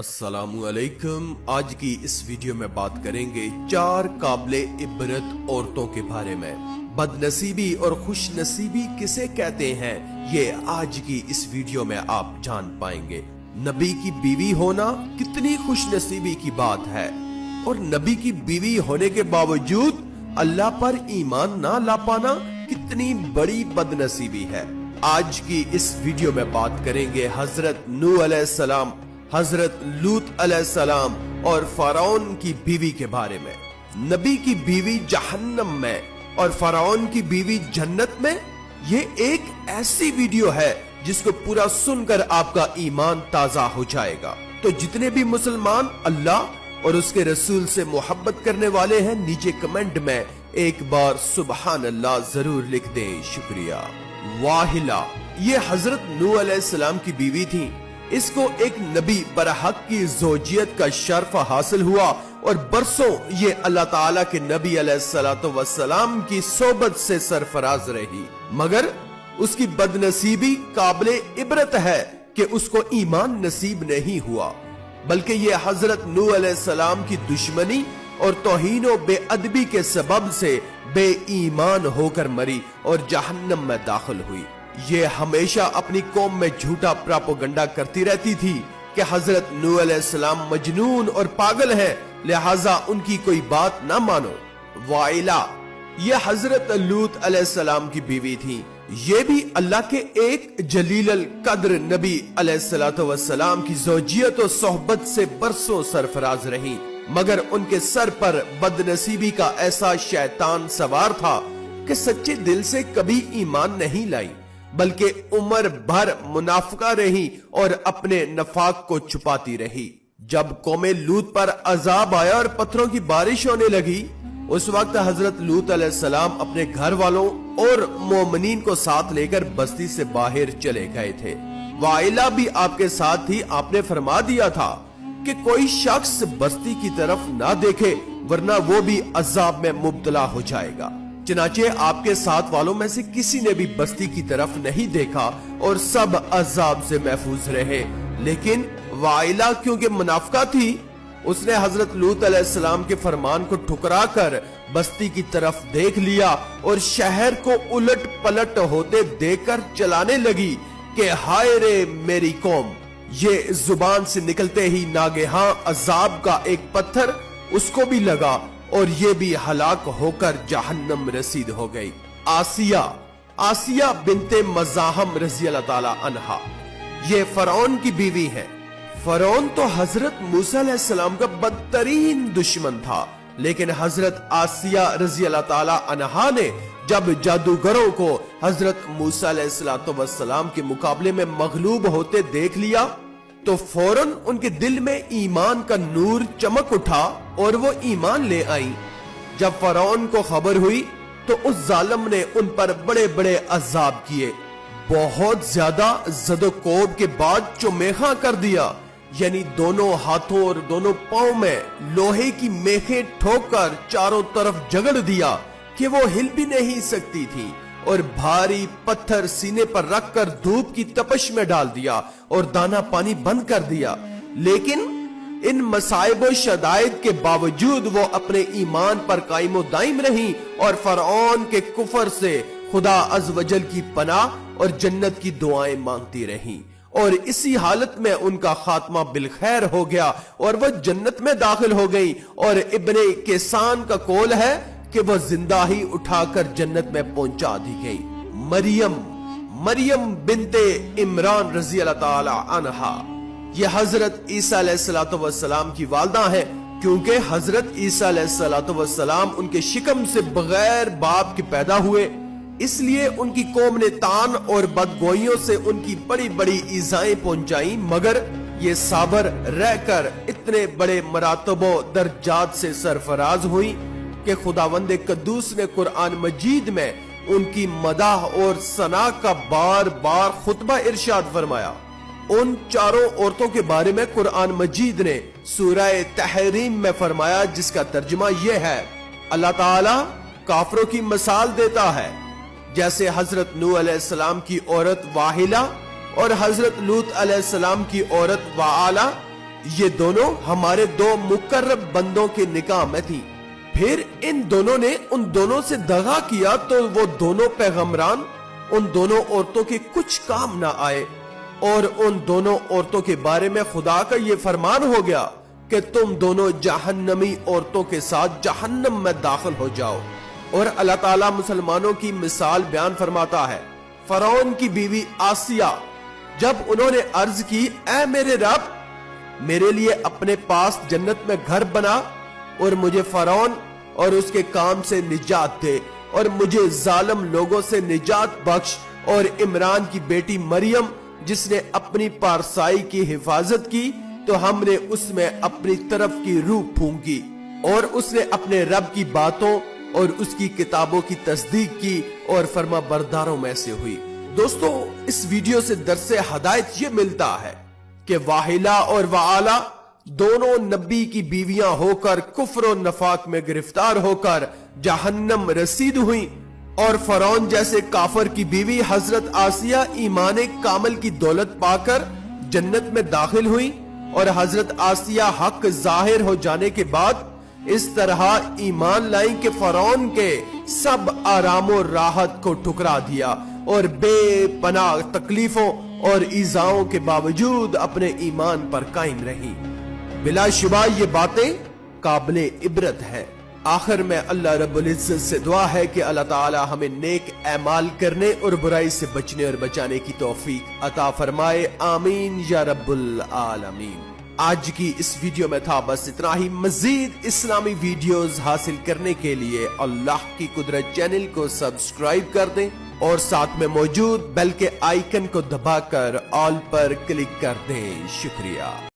अस्सलाम वालेकुम। आज की इस वीडियो में बात करेंगे 4 काबिले इबरत औरतों के बारे में। बदनसीबी और खुश नसीबी किसे कहते हैं, ये आज की इस वीडियो में आप जान पाएंगे। नबी की बीवी होना कितनी खुश नसीबी की बात है, और नबी की बीवी होने के बावजूद अल्लाह पर ईमान ना ला पाना कितनी बड़ी बदनसीबी है। आज की इस वीडियो में बात करेंगे हजरत नूह अलैहिस्सलाम, हजरत लूत अलैहिस्सलाम और फरौन की बीवी के बारे में। नबी की बीवी जहन्नम में और फरौन की बीवी जन्नत में। ये एक ऐसी वीडियो है जिसको पूरा सुनकर आपका ईमान ताजा हो जाएगा। तो जितने भी मुसलमान अल्लाह और उसके रसूल से मोहब्बत करने वाले हैं, नीचे कमेंट में एक बार सुबहान अल्लाह जरूर लिख दें। शुक्रिया। वाहिला ये हजरत नूह अलैहिस्सलाम की बीवी थी। इसको एक नबी बरहक की ज़ौजियत का शर्फ हासिल हुआ और बरसों ये अल्लाह ताला के नबी अलैहिस्सलातु वस्सलाम की सोबत से सरफराज रही, मगर उसकी बदनसीबी काबिले इबरत है कि उसको ईमान नसीब नहीं हुआ, बल्कि ये हजरत नूह अलैहिस्सलाम की दुश्मनी और तौहीन व बेअदबी के सबब से बेईमान होकर मरी और जहन्नम में दाखिल हुई। ये हमेशा अपनी कौम में झूठा प्रोपेगेंडा करती रहती थी कि हजरत नूह अलैहिस्सलाम मजनून और पागल हैं, लिहाजा उनकी कोई बात ना मानो। वाइला ये हजरत लूत अलैहिस्सलाम की बीवी थी। ये भी अल्लाह के एक जलील कद्र नबी अलैहिस्सलातु वस्सलाम की ज़ौजियत और सोहबत से बरसों सरफराज रही, मगर उनके सर पर बदनसीबी का ऐसा शैतान सवार था कि सच्चे दिल से कभी ईमान नहीं लाई, बल्कि उम्र भर मुनाफिका रही और अपने नफाक को छुपाती रही। जब कौमे लूत पर अजाब आया और पत्थरों की बारिश होने लगी, उस वक्त हजरत लूत अलैहिस्सलाम अपने घर वालों और मोमिनीन को साथ लेकर बस्ती से बाहर चले गए थे। वाइला भी आपके साथ ही आपने फरमा दिया था कि कोई शख्स बस्ती की तरफ ना देखे, वरना वो भी अजाब में मुब्तला हो जाएगा। चनाचे आपके साथ वालों में से किसी ने भी बस्ती की तरफ नहीं देखा और सब अजाब से महफूज रहे। लेकिन वाइला क्योंकि मुनाफिका थी, उसने हजरत लूत अलैहिस्सलाम के फरमान को ठुकरा कर बस्ती की तरफ देख लिया और शहर को उलट पलट होते देखकर चलाने लगी कि हाय रे मेरी कौम। ये जुबान से निकलते ही नागेहां अजाब का एक पत्थर उसको भी लगा और ये भी हलाक होकर जहन्नम रसीद हो गई। आसिया बिनते मज़ाहम रज़ी अल्लाह ताला अन्हा ये फरौन की बीवी है। फरौन तो हजरत मूसा अलैहिस्सलाम का बदतरीन दुश्मन था, लेकिन हजरत आसिया रज़ी अल्लाह ताला अन्हा ने जब जादूगरों को हजरत मूसा अलैहिस्सलाम के मुकाबले में मगलूब होते देख लिया, तो फौरन उनके दिल में ईमान का नूर चमक उठा और वो ईमान ले आई। जब फरौन को खबर हुई तो उस जालिम ने उन पर बड़े बड़े अजाब किए। बहुत ज्यादा जदोकोब के बाद चुमेखा कर दिया, यानी दोनों हाथों और दोनों पांव में लोहे की मेखें ठोकर चारों तरफ जगड़ दिया कि वो हिल भी नहीं सकती थी, और भारी पत्थर सीने पर रखकर धूप की तपश में डाल दिया और दाना पानी बंद कर दिया। लेकिन इन मसाइब और शदाइद के बावजूद वो अपने ईमान पर कायम दाइम रही और फरौन के कुफर से खुदा अज़ वजल की पनाह और जन्नत की दुआएं मांगती रही, और इसी हालत में उनका खात्मा बिलखैर हो गया और वह जन्नत में दाखिल हो गई। और इब्ने केसान का कौल है कि वह जिंदा ही उठाकर जन्नत में पहुंचा दी गई। मरियम बिनते इमरान रज़ी अल्लाह ताला अन्हा ये हजरत ईसा अलैहिस्सलातु वस्सलाम की वालदा है, क्योंकि हजरत ईसा अलैहिस्सलातु वस्सलाम उनके शिकम से बगैर बाप के पैदा हुए, इसलिए उनकी कौम ने तान और बदगोइयों से उनकी बड़ी बड़ी ईज़ाएं पहुंचाई, मगर ये साबर रहकर इतने बड़े मरातबो दर्जात से सरफराज हुई कि खुदावंद कद्दूस ने कुरान मजीद में उनकी मदाह और सना का बार बार खुतबा इरशाद फरमाया। उन चारों औरतों के बारे में कुरान मजीद ने सूरह तहरीम में फरमाया, जिसका तर्जुमा यह है, अल्लाह ताला काफरों की मिसाल देता है जैसे हजरत नूह अलैहिस्सलाम की औरत वाहिला और हजरत लूत अलैहिस्सलाम की औरत वाला یہ دونوں ہمارے دو مقرب بندوں کے نکاح میں تھی. پھر ان دونوں نے ان دونوں سے دغا کیا تو وہ دونوں پیغمبران ان دونوں عورتوں کے کچھ کام نہ آئے اور ان دونوں عورتوں کے بارے میں خدا کا یہ فرمان ہو گیا کہ تم دونوں جہنمی عورتوں کے ساتھ جہنم میں داخل ہو جاؤ. اور اللہ تعالیٰ مسلمانوں کی مثال بیان فرماتا ہے. فرعون کی بیوی آسیہ جب انہوں نے عرض کی اے میرے رب میرے لیے اپنے پاس جنت میں گھر بنا اور مجھے فرعون اور اس کے کام سے نجات دے اور مجھے ظالم لوگوں سے نجات بخش، اور عمران کی بیٹی مریم جس نے اپنی پارسائی کی حفاظت کی تو ہم نے اس میں اپنی طرف کی روح پھونکی اور اس نے اپنے رب کی باتوں اور اس کی کتابوں کی تصدیق کی اور فرما برداروں میں سے ہوئی. دوستو اس ویڈیو سے درس ہدایت یہ ملتا ہے کہ واحلہ اور وعالہ دونوں نبی کی بیویاں ہو کر کفر و نفاق میں گرفتار ہو کر جہنم رسید ہوئیں، اور فرعون جیسے کافر کی بیوی حضرت آسیہ ایمان کامل کی دولت پا کر جنت میں داخل ہوئی، اور حضرت آسیہ حق ظاہر ہو جانے کے بعد اس طرح ایمان لائیں کہ فرعون کے سب آرام و راحت کو ٹھکرا دیا اور بے پناہ تکلیفوں اور ایذاؤں کے باوجود اپنے ایمان پر قائم رہی. بلا شبہ یہ باتیں قابل عبرت ہے. آخر میں اللہ رب العزت سے دعا ہے کہ اللہ تعالی ہمیں نیک اعمال کرنے اور برائی سے بچنے اور بچانے کی توفیق عطا فرمائے. آمین یا رب العالمین. آج کی اس ویڈیو میں تھا بس اتنا ہی. مزید اسلامی ویڈیوز حاصل کرنے کے لیے اللہ کی قدرت چینل کو سبسکرائب کر دیں اور ساتھ میں موجود بیل کے آئیکن کو دبا کر آل پر کلک کر دیں. شکریہ.